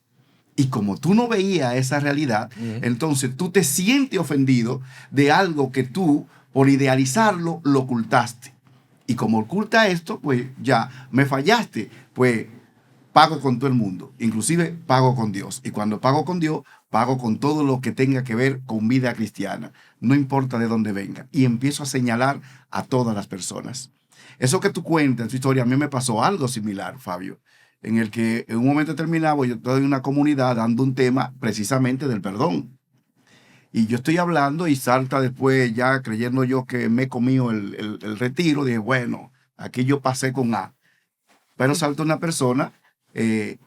A: Y como tú no veías esa realidad, entonces tú te sientes ofendido de algo que tú, por idealizarlo, lo ocultaste. Y como oculta esto, pues ya me fallaste, pues pago con todo el mundo, inclusive pago con Dios. Y cuando pago con Dios, pago con todo lo que tenga que ver con vida cristiana, no importa de dónde venga. Y empiezo a señalar a todas las personas. Eso que tú cuentas en tu historia, a mí me pasó algo similar, Fabio, en el que en un momento determinado yo estoy en una comunidad dando un tema precisamente del perdón. Y yo estoy hablando y salta después, ya creyendo yo que me he comido el retiro, dije, bueno, aquí yo pasé con A. Pero salta una persona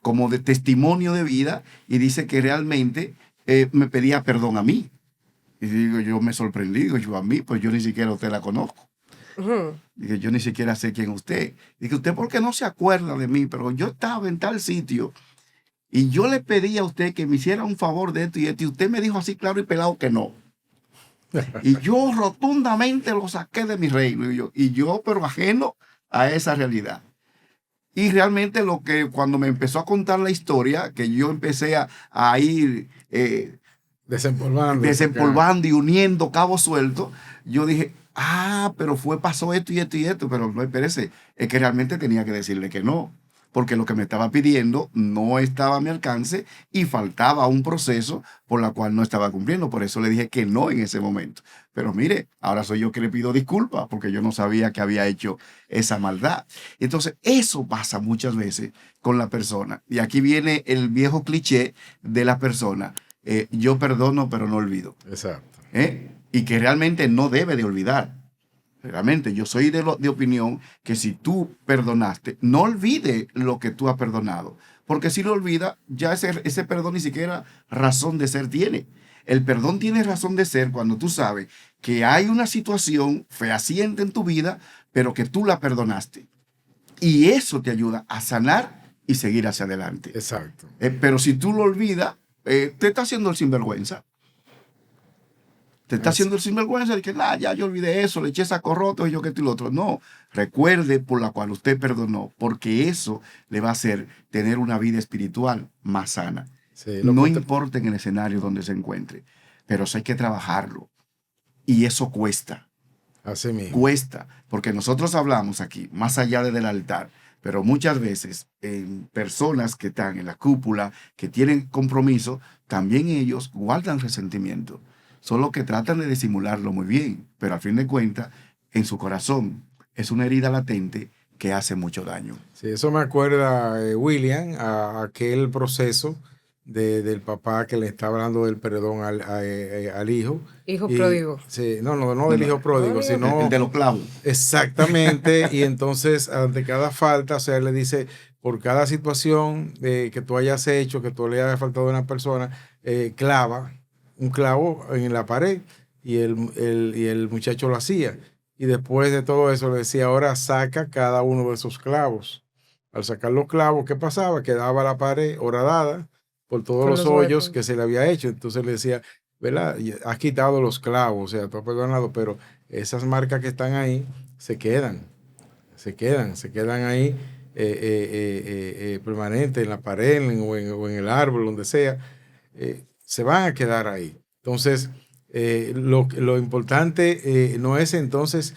A: como de testimonio de vida y dice que realmente me pedía perdón a mí. Y digo, yo me sorprendí, digo, yo a mí, pues yo ni siquiera a usted la conozco. Dije, yo ni siquiera sé quién es usted. Dije, ¿usted por qué no se acuerda de mí? Pero yo estaba en tal sitio y yo le pedí a usted que me hiciera un favor de esto y esto, y usted me dijo así claro y pelado que no. Y yo rotundamente lo saqué de mi reino. Y yo pero ajeno a esa realidad. Y realmente lo que cuando me empezó a contar la historia, que yo empecé a ir desempolvando y uniendo cabos sueltos, yo dije, pero pasó esto y esto y esto, pero no, espérese, es que realmente tenía que decirle que no, porque lo que me estaba pidiendo no estaba a mi alcance y faltaba un proceso por la cual no estaba cumpliendo, por eso le dije que no en ese momento. Pero mire, ahora soy yo que le pido disculpas porque yo no sabía que había hecho esa maldad. Entonces, eso pasa muchas veces con la persona. Y aquí viene el viejo cliché de la persona. Yo perdono, pero no olvido.
C: Exacto.
A: Y que realmente no debe de olvidar. Realmente, yo soy de opinión que si tú perdonaste, no olvide lo que tú has perdonado. Porque si lo olvida, ya ese perdón ni siquiera razón de ser tiene. El perdón tiene razón de ser cuando tú sabes que hay una situación fehaciente en tu vida, pero que tú la perdonaste. Y eso te ayuda a sanar y seguir hacia adelante.
C: Exacto.
A: Pero si tú lo olvidas, te está haciendo el sinvergüenza. Te está haciendo el sinvergüenza de que, ya yo olvidé eso, le eché saco roto y yo que esto y lo otro. No, recuerde por la cual usted perdonó, porque eso le va a hacer tener una vida espiritual más sana.
C: Sí,
A: no importa en el escenario donde se encuentre, pero eso hay que trabajarlo. Y eso cuesta.
C: Así mismo.
A: Cuesta, porque nosotros hablamos aquí, más allá del altar, pero muchas veces en personas que están en la cúpula, que tienen compromiso, también ellos guardan resentimiento. Solo que tratan de disimularlo muy bien, pero al fin de cuentas, en su corazón es una herida latente que hace mucho daño.
C: Sí, eso me acuerda, William, a aquel proceso del papá que le está hablando del perdón al hijo.
B: Hijo
C: Y,
B: pródigo.
C: sí, no del hijo pródigo,
B: No,
C: sino
A: El de los clavos.
C: exactamente. Y entonces, ante cada falta, o sea, él le dice, por cada situación que tú hayas hecho, que tú le hayas faltado a una persona, clava un clavo en la pared y el muchacho lo hacía. Y después de todo eso le decía, ahora saca cada uno de esos clavos. Al sacar los clavos, ¿qué pasaba? Quedaba la pared horadada por todos
B: Por
C: los
B: los
C: hoyos
B: huecos.
C: que se le había hecho. Entonces le decía, ¿verdad? Has quitado los clavos, o sea, tú has perdonado, pero esas marcas que están ahí se quedan ahí permanente en la pared o en el árbol, donde sea, se van a quedar ahí. Entonces, lo importante no es entonces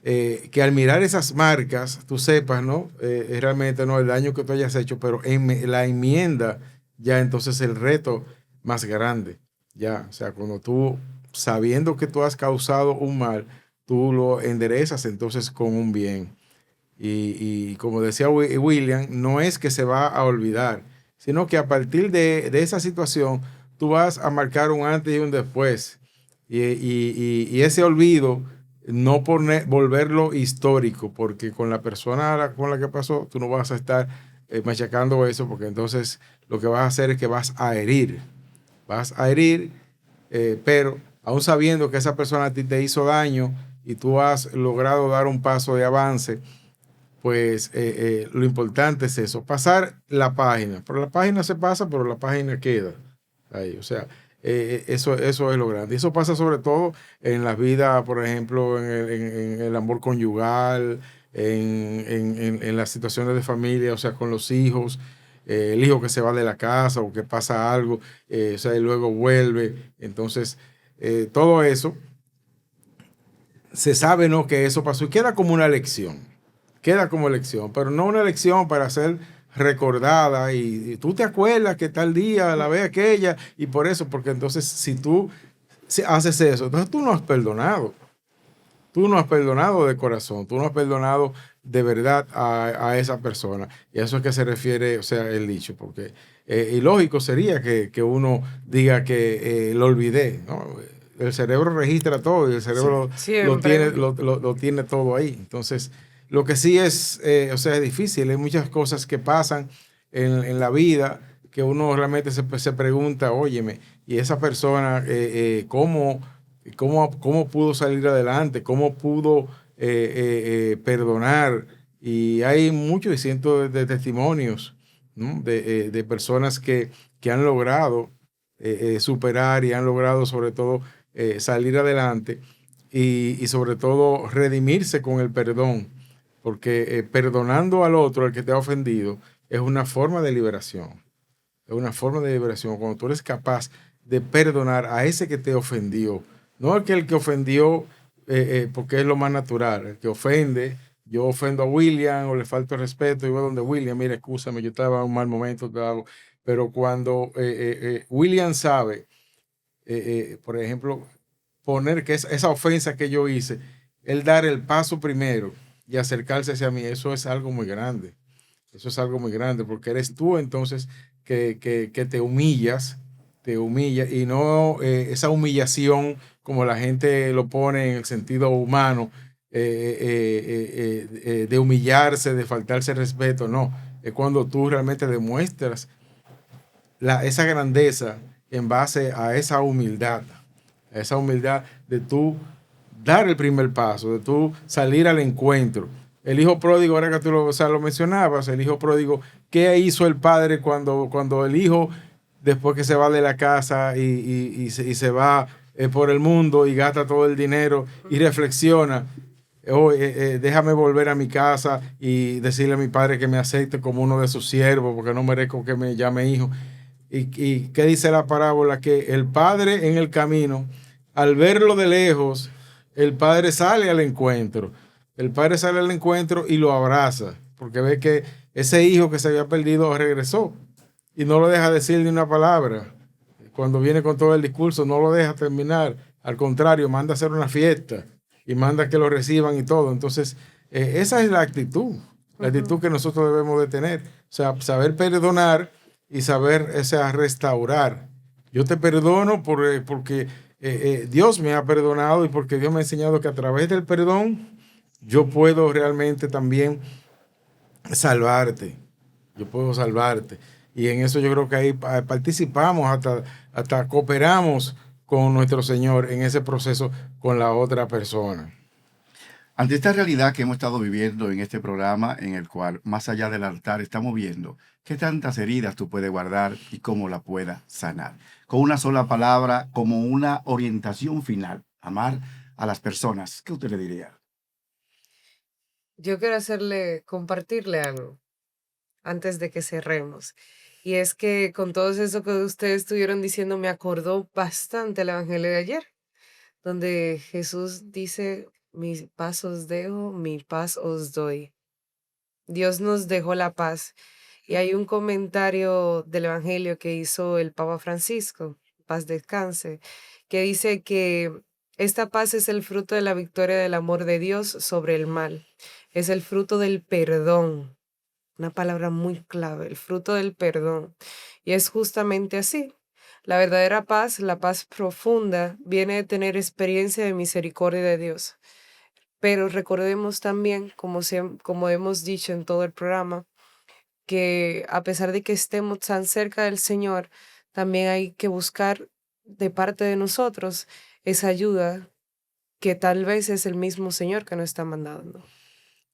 C: que al mirar esas marcas tú sepas, ¿no? Realmente no el daño que tú hayas hecho, pero en la enmienda ya entonces el reto más grande, ya, o sea, cuando tú, sabiendo que tú has causado un mal, tú lo enderezas entonces con un bien. Y como decía William, no es que se va a olvidar, sino que a partir de esa situación tú vas a marcar un antes y un después. Y ese olvido, no volverlo histórico, porque con la persona con la que pasó, tú no vas a estar machacando eso, porque entonces lo que vas a hacer es que vas a herir, pero aún sabiendo que esa persona a ti te hizo daño y tú has logrado dar un paso de avance, pues lo importante es eso, pasar la página. Pero la página se pasa, pero la página queda ahí. O sea, eso es lo grande. Y eso pasa sobre todo en la vida, por ejemplo, en el amor conyugal, en las situaciones de familia, o sea, con los hijos, el hijo que se va de la casa o que pasa algo, o sea, y luego vuelve. Entonces, todo eso, se sabe, ¿no?, que eso pasó y queda como una lección. Queda como lección, pero no una lección para ser recordada y tú te acuerdas que tal día la ve aquella y por eso, porque entonces si tú haces eso, entonces tú no has perdonado de corazón, tú no has perdonado de verdad a esa persona. Y a eso es que se refiere, o sea, el dicho, porque ilógico sería que uno diga que lo olvidé, ¿no? El cerebro registra todo y el cerebro
B: Siempre.
C: lo tiene todo ahí. Entonces, lo que sí es, o sea, es difícil. Hay muchas cosas que pasan en la vida que uno realmente se pregunta, óyeme, y esa persona, ¿cómo pudo salir adelante? ¿Cómo pudo perdonar? Y hay muchos y cientos de testimonios, ¿no?, de personas que han logrado superar y han logrado sobre todo salir adelante y sobre todo redimirse con el perdón, porque perdonando al otro, al que te ha ofendido, es una forma de liberación. Es una forma de liberación cuando tú eres capaz de perdonar a ese que te ofendió. No el que ofendió porque es lo más natural. El que ofende, yo ofendo a William o le falto el respeto y voy donde William, mira, escúchame, yo estaba en un mal momento, te hago. Pero cuando William sabe, por ejemplo, poner que esa ofensa que yo hice, él dar el paso primero y acercarse hacia mí, eso es algo muy grande. Eso es algo muy grande, porque eres tú entonces que te humillas y no esa humillación como la gente lo pone en el sentido humano, de humillarse, de faltarse respeto, no. Es cuando tú realmente demuestras esa grandeza en base a esa humildad de tú dar el primer paso, de tú salir al encuentro. El hijo pródigo, ahora que tú lo, o sea, lo mencionabas, el hijo pródigo, ¿qué hizo el padre cuando el hijo, después que se va de la casa y se va por el mundo y gasta todo el dinero y reflexiona? Oh, déjame volver a mi casa y decirle a mi padre que me acepte como uno de sus siervos, porque no merezco que me llame hijo. ¿Y qué dice la parábola? Que el padre en el camino, al verlo de lejos, el padre sale al encuentro. El padre sale al encuentro y lo abraza, porque ve que ese hijo que se había perdido regresó y no lo deja decir ni una palabra. Cuando viene con todo el discurso, no lo deja terminar. Al contrario, manda a hacer una fiesta y manda que lo reciban y todo. Entonces, esa es la actitud que nosotros debemos de tener. O sea, saber perdonar y saber restaurar. Yo te perdono porque Dios me ha perdonado y porque Dios me ha enseñado que a través del perdón yo puedo realmente también salvarte. Yo puedo salvarte. Y en eso yo creo que ahí participamos, hasta cooperamos con nuestro Señor en ese proceso con la otra persona.
A: Ante esta realidad que hemos estado viviendo en este programa, en el cual más allá del altar estamos viendo qué tantas heridas tú puedes guardar y cómo la puedas sanar. Con una sola palabra, como una orientación final, amar a las personas. ¿Qué usted le diría?
B: Yo quiero compartirle algo antes de que cerremos. Y es que con todo eso que ustedes estuvieron diciendo, me acordó bastante el Evangelio de ayer, donde Jesús dice, mi paz os dejo, mi paz os doy. Dios nos dejó la paz. Y hay un comentario del Evangelio que hizo el Papa Francisco, paz descanse, que dice que esta paz es el fruto de la victoria del amor de Dios sobre el mal. Es el fruto del perdón. Una palabra muy clave, el fruto del perdón. Y es justamente así. La verdadera paz, la paz profunda, viene de tener experiencia de misericordia de Dios. Pero recordemos también, como hemos dicho en todo el programa, que a pesar de que estemos tan cerca del Señor, también hay que buscar de parte de nosotros esa ayuda que tal vez es el mismo Señor que nos está mandando.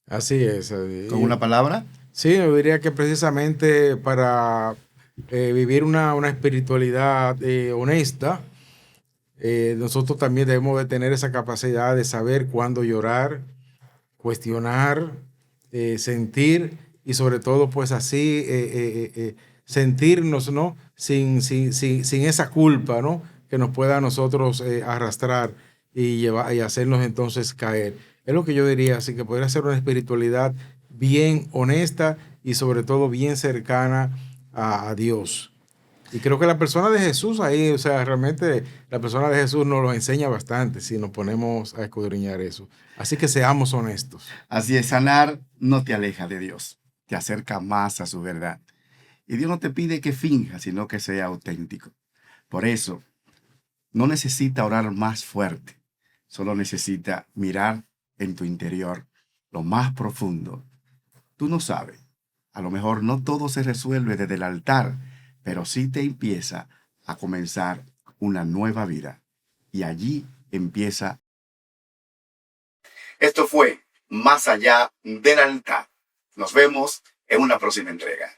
C: Así es.
A: Con una palabra,
C: Sí, yo diría que precisamente para vivir una espiritualidad honesta, nosotros también debemos de tener esa capacidad de saber cuándo llorar, cuestionar, sentir y sobre todo pues así sentirnos, ¿no? Sin esa culpa, ¿no? Que nos pueda a nosotros arrastrar y hacernos entonces caer. Es lo que yo diría, así que podría ser una espiritualidad bien honesta y sobre todo bien cercana a Dios. Y creo que la persona de Jesús ahí, o sea, realmente la persona de Jesús nos lo enseña bastante si nos ponemos a escudriñar eso. Así que seamos honestos.
A: así es, sanar no te aleja de Dios, te acerca más a su verdad. Y Dios no te pide que finjas, sino que sea auténtico. Por eso, no necesita orar más fuerte, solo necesita mirar en tu interior, lo más profundo. Tú no sabes, a lo mejor no todo se resuelve desde el altar, pero sí te empieza a comenzar una nueva vida. Y allí empieza. Esto fue Más allá del altar. Nos vemos en una próxima entrega.